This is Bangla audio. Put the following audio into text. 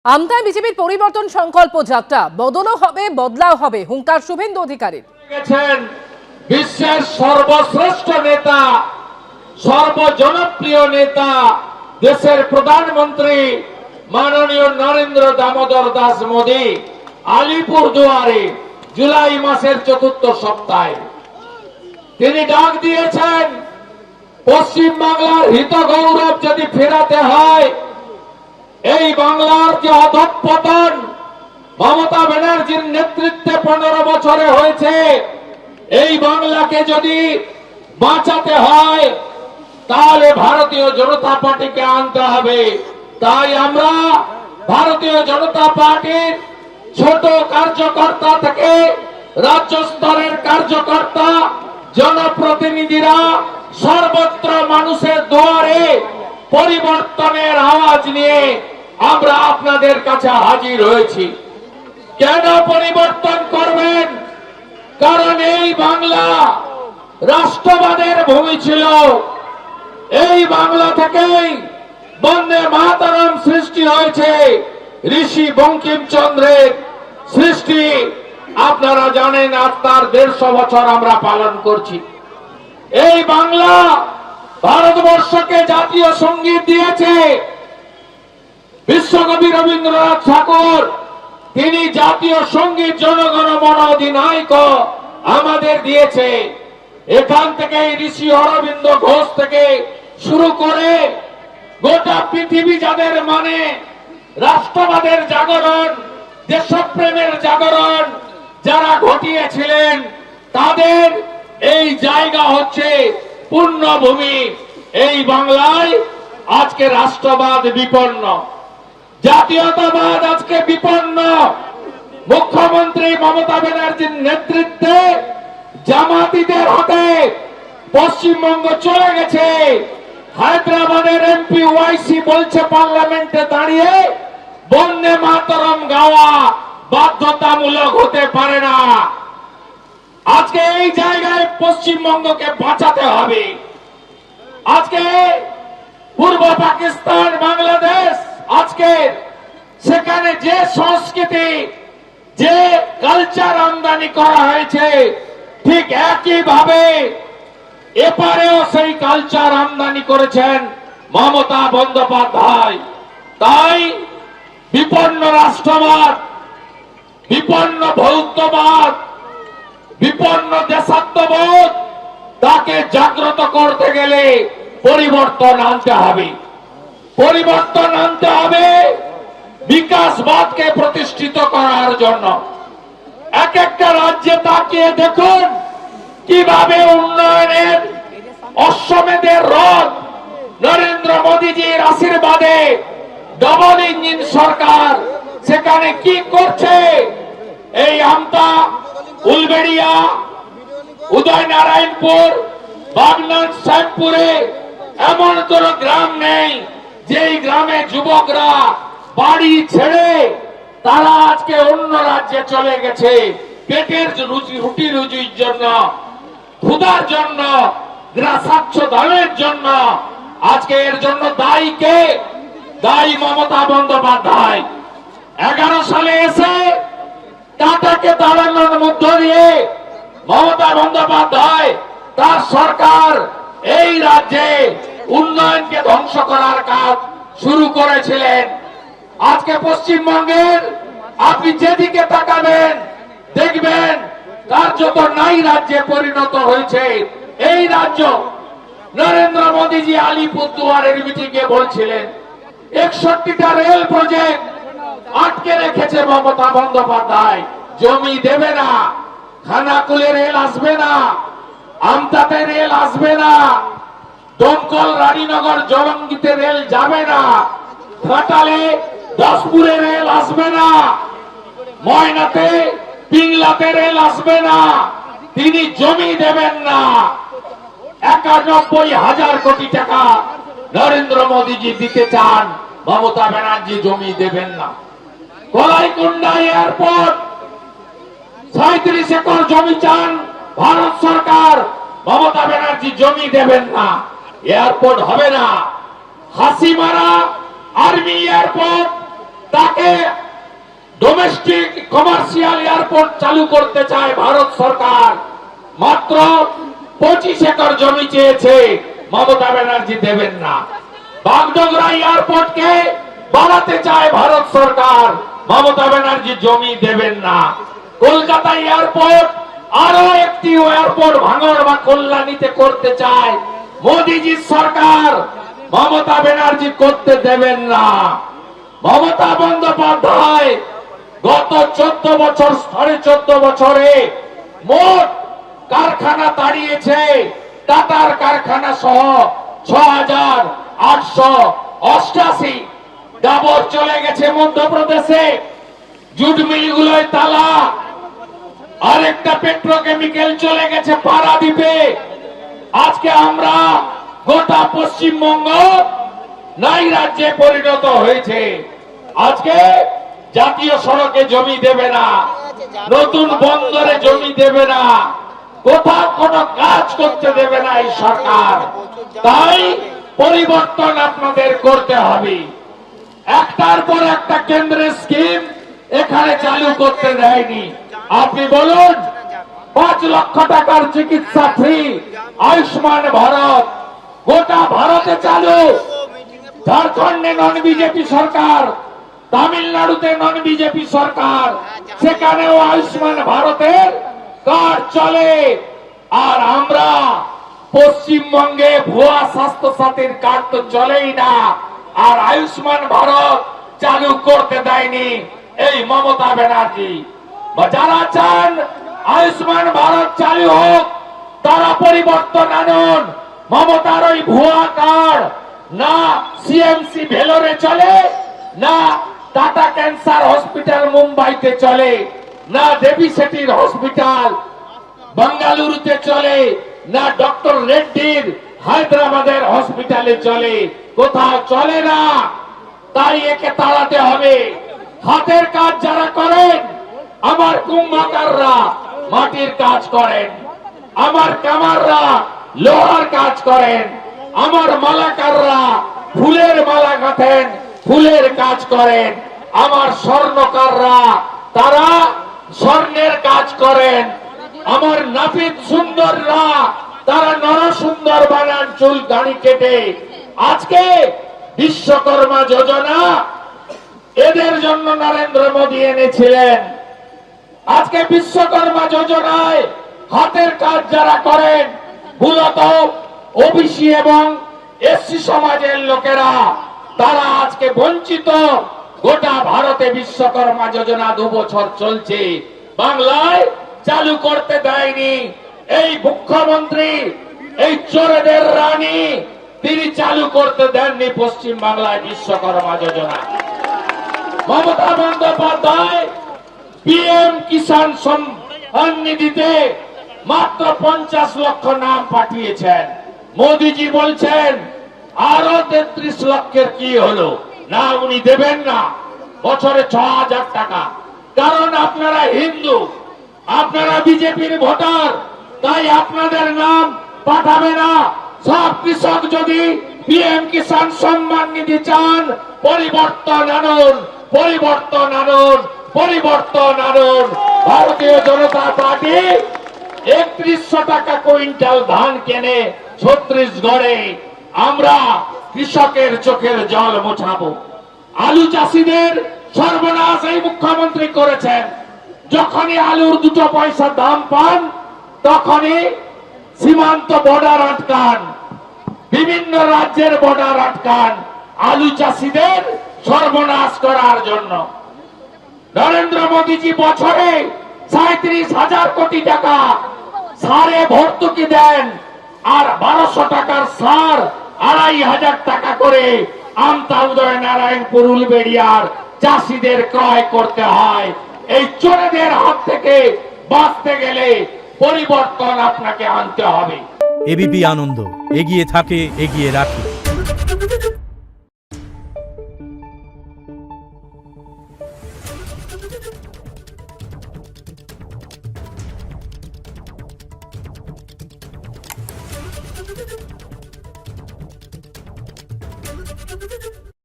আমতায় বিজেপির পরিবর্তন সংকল্প যাত্রা বদলও হবে বদলাও হবে হুঙ্কার শুভেন্দু অধিকারীর। বিশ্বের সর্বশ্রেষ্ঠ নেতা, সর্বজনপ্রিয় নেতা, দেশের প্রধানমন্ত্রী মাননীয় নরেন্দ্র দামোদর দাস মোদী আলিপুরদুয়ারে জুলাই মাসের ৪র্থ সপ্তাহে তিনি ডাক দিয়েছেন, পশ্চিম বাংলার হিত গৌরব যদি ফেরাতে হয়, এই বাংলার যে অধঃপতন মমতা ব্যানার্জির নেতৃত্বে 15 বছরে হয়েছে, এই বাংলাকে যদি বাঁচাতে হয় তাহলে ভারতীয় জনতা পার্টিকে আনতে হবে। তাই আমরা ভারতীয় জনতা পার্টির ছোট কার্যকর্তা থেকে রাজ্য স্তরের কার্যকর্তা, জনপ্রতিনিধিরা সর্বত্র মানুষের দুয়ারে পরিবর্তনের আওয়াজ নিয়ে আমরা আপনাদের কাছে হাজির হয়েছি। কেন পরিবর্তন করবেন? কারণ এই বাংলা রাষ্ট্রবাদের ভূমি ছিল। এই বাংলা থেকেই বন্দে মাতরম সৃষ্টি হয়েছে, ঋষি বঙ্কিমচন্দ্রের সৃষ্টি। আপনারা জানেন, আজ তার 150 বছর আমরা পালন করছি। এই বাংলা ভারতবর্ষকে জাতীয় সঙ্গীত দিয়েছে। বিশ্বকবি রবীন্দ্রনাথ ঠাকুর তিনি জাতীয় সঙ্গীত জনগণ মন অধিনায়ক আমাদের দিয়েছে। এখান থেকে ঋষি অরবিন্দ ঘোষ থেকে শুরু করে গোটা পৃথিবী যাদের মানে রাষ্ট্রবাদের জাগরণ, দেশপ্রেমের জাগরণ যারা ঘটিয়েছিলেন, তাদের এই জায়গা হচ্ছে পুণ্যভূমি। এই বাংলায় আজকে রাষ্ট্রবাদ বিপন্ন, জাতীয়তাবাদ আজকে বিপন্ন। মুখ্যমন্ত্রী মমতা ব্যানার্জির নেতৃত্বে জামাতিদের হাতে পশ্চিমবঙ্গ চলে গেছে। হায়দ্রাবাদের এমপি ওয়াইসি বলছে পার্লামেন্টে দাঁড়িয়ে, বন্দে মাতরম গাওয়া বাধ্যতামূলক হতে পারে না। আজকে এই জায়গায় পশ্চিমবঙ্গকে বাঁচাতে হবে। আজকে পূর্ব পাকিস্তান, বাংলাদেশ, আজকে সেখানে যে সংস্কৃতি, যে কালচার আমদানি করা হয়েছে, ঠিক একইভাবে এপারেও সেই কালচার আমদানি করেছেন মমতা বন্দ্যোপাধ্যায়। তাই বিপন্ন রাষ্ট্রবাদ, বিপন্ন ভৌতবাদ, বিপন্ন দেশাত্মবোধ, তাকে জাগ্রত করতে গেলে পরিবর্তন আনতে হবে। পরিবর্তন আনতে হবে বিকাশবাদকে প্রতিষ্ঠিত করার জন্য। এক একটা রাজ্যে তাকিয়ে দেখুন কিভাবে উন্নয়নের অশ্বমেধের রথ নরেন্দ্র মোদীজির আশীর্বাদে ডবল ইঞ্জিন সরকার সেখানে কি করছে। এই আমতা, উলবেড়িয়া, উদয়নারায়ণপুর, বাগনান, শ্যামপুরে এমন কোন গ্রাম নেই যেই গ্রামে যুবকরা বাড়ি ছেড়ে তারা আজকে অন্য রাজ্যে চলে গেছে পেটের রুটি রুজির জন্য, ক্ষুধার জন্য, স্বচ্ছ দামের জন্য। আজকে এর জন্য দায়ী কে? দায়ী মমতা বন্দ্যোপাধ্যায়। 11 সালে এসে টাটাকে দাঁড়ানোর মধ্য দিয়ে মমতা বন্দ্যোপাধ্যায় তার সরকার এই রাজ্যে উন্নয়নকে ধ্বংস করার কাজ শুরু করেছিলেন। আজকে পশ্চিমবঙ্গের আপনি যেদিকে তাকাবেন দেখবেন কার্যত নাই রাজ্যে পরিণত হয়েছে এই রাজ্য। নরেন্দ্র মোদীজি আলিপুরদুয়ারের মিটিংয়ে বলছিলেন 61টা রেল প্রজেক্ট আটকে রেখেছে মমতা বন্দ্যোপাধ্যায়। জমি দেবে না, খানাকুলে রেল আসবে না, আমতাতে রেল আসবে না, দমকল রানীনগর জলঙ্গিতে রেল যাবে না, ঘাটালে 10পুরে রেল আসবে না, ময়নাতে পিংলাতে রেল আসবে না। তিনি জমি দেবেন না। 91,000 কোটি টাকা নরেন্দ্র মোদীজি দিতে চান, মমতা ব্যানার্জি জমি দেবেন না। কলাইকুণ্ডা এয়ারপোর্ট 37 একর জমি চান ভারত সরকার, মমতা ব্যানার্জি জমি দেবেন না, এয়ারপোর্ট হবে না। হাসিমারা আর্মি এয়ারপোর্ট তাকে ডোমেস্টিক কমার্শিয়াল এয়ারপোর্ট চালু করতে চায় ভারত সরকার। মাত্র 25 একর জমি চেয়েছে, মমতা ব্যানার্জি দেবেন না। বাগডোগরা এয়ারপোর্টকে বাড়াতে চায় ভারত সরকার, মমতা ব্যানার্জি জমি দেবেন না। কলকাতা এয়ারপোর্ট আরো একটি এয়ারপোর্ট ভাঙড় বা কল্যাণীতে করতে চায় মোদিজির সরকার, মমতা ব্যানার্জি করতে দেবেন না। মমতা বন্দ্যোপাধ্যায় গত 14 বছর 14.5 বছরে মোট কারখানা তাড়িয়েছে, টাটার কারখানা সহ 6,888। ডাবর চলে গেছে মধ্যপ্রদেশে, জুট মিলগুলোয় তালা। আরেকটা পেট্রোকেমিক্যাল চলে গেছে পারাদ্বীপে। আজকে আমরা গোটা পশ্চিমবঙ্গ নাই রাজ্যে পরিণত হয়েছে। আজকে জাতীয় সড়কে জমি দেবে না, নতুন বন্দরে জমি দেবে না, কোথাও কোনো কাজ করতে দেবে না এই সরকার। তাই পরিবর্তন আপনাদের করতে হবে। একটার পর একটা কেন্দ্রের স্কিম এখানে চালু করতে দেয়নি। আপনি বলুন, 5 লক্ষ টাকার চিকিৎসা ফ্রি, আয়ুষ্মান ভারত গোটা ভারতে চালু। ঝাড়খণ্ডে নন বিজেপি সরকার, তামিলনাড়ুতে নন বিজেপি সরকার, সেখানেও আয়ুষ্মান ভারতের কার্ড চলে। আর আমরা পশ্চিমবঙ্গে ভুয়া স্বাস্থ্য সাথীর কার্ড তো চলেই না, আর আয়ুষ্মান ভারত চালু করতে দেয়নি এই মমতা ব্যানার্জি। যারা চান আয়ুষ্মান ভারত চালু হোক, তারা পরিবর্তন আনুন। মমতার ওই ভুয়া কার্ড না সিএমসি ভেলোরে চলে, না টাটা ক্যান্সার হসপিটাল মুম্বাইতে চলে, না দেবী সেটির হসপিটাল বেঙ্গালুরুতে চলে, না ডক্টর রেড্ডির হায়দ্রাবাদের হসপিটালে চলে, কোথাও চলে না। তাই একে তাড়াতে হবে। হাতের কাজ যারা করেন, আমার কুম্ভকাররা মাটির কাজ করেন, আমার কামাররা লোহার কাজ করেন, আমার মালাকাররা ফুলের মালা গাঁথেন, ফুলের কাজ করেন, আমার স্বর্ণকাররা তারা স্বর্ণের কাজ করেন, আমার নাপিত সুন্দররা তারা নরসুন্দর বানান চুল দাড়ি কেটে। আজকে বিশ্বকর্মা যোজনা এদের জন্য নরেন্দ্র মোদী এনেছিলেন। আজকে বিশ্বকর্মা যোজনায় হাতের কাজ যারা করেন, মূলত ওবিসি এবং এসসি সমাজের লোকেরা, তারা আজকে বঞ্চিত। গোটা ভারতে বিশ্বকর্মা যোজনা 2 বছর চলছে, বাংলায় চালু করতে দেয়নি এই মুখ্যমন্ত্রী, এই চোরেদের রানী, তিনি চালু করতে দেননি পশ্চিম বাংলায় বিশ্বকর্মা যোজনা। মমতা বন্দ্যোপাধ্যায় পিএম কিষাণ সম্মান নিধিতে মাত্র 50 লক্ষ নাম পাঠিয়েছেন। মোদিজি বলছেন আরো 33 লক্ষের কি হলো, না উনি দেবেন না। বছরে 6,000 টাকা। কারণ আপনারা হিন্দু, আপনারা বিজেপির ভোটার, তাই আপনাদের নাম পাঠাবে না। সব কৃষক যদি পিএম কিষাণ সম্মান নিধি চান, পরিবর্তন আনুন, পরিবর্তন আনুন, পরিবর্তন আনুন। ভারতীয় জনতা পার্টি 3100 টাকা কুইন্টাল ধান কেনে ছত্রিশগড়ে। আমরা কৃষকের চোখের জল মোছাবো। আলু চাষিদের সর্বনাশ এই মুখ্যমন্ত্রী করেছেন। যখনই আলুর 2 পয়সা দাম পান, তখনই সীমান্ত বর্ডার আটকান, বিভিন্ন রাজ্যের বর্ডার আটকান, আলু চাষিদের সর্বনাশ করার জন্য। নরেন্দ্র মোদীজি বছরে 37,000 কোটি টাকা সারে ভর্তুকি দেন, আর 1200 টাকার সার 2,500 টাকা করে আমতা উদয় নারায়ণপুর উলবেড়িয়ার চাষিদের ক্রয় করতে হয়। এই চোরেদের হাত থেকে বাঁচতে গেলে পরিবর্তন আপনাকে আনতে হবে। এবিপি আনন্দ, এগিয়ে থাকে, এগিয়ে রাখে। Thank you.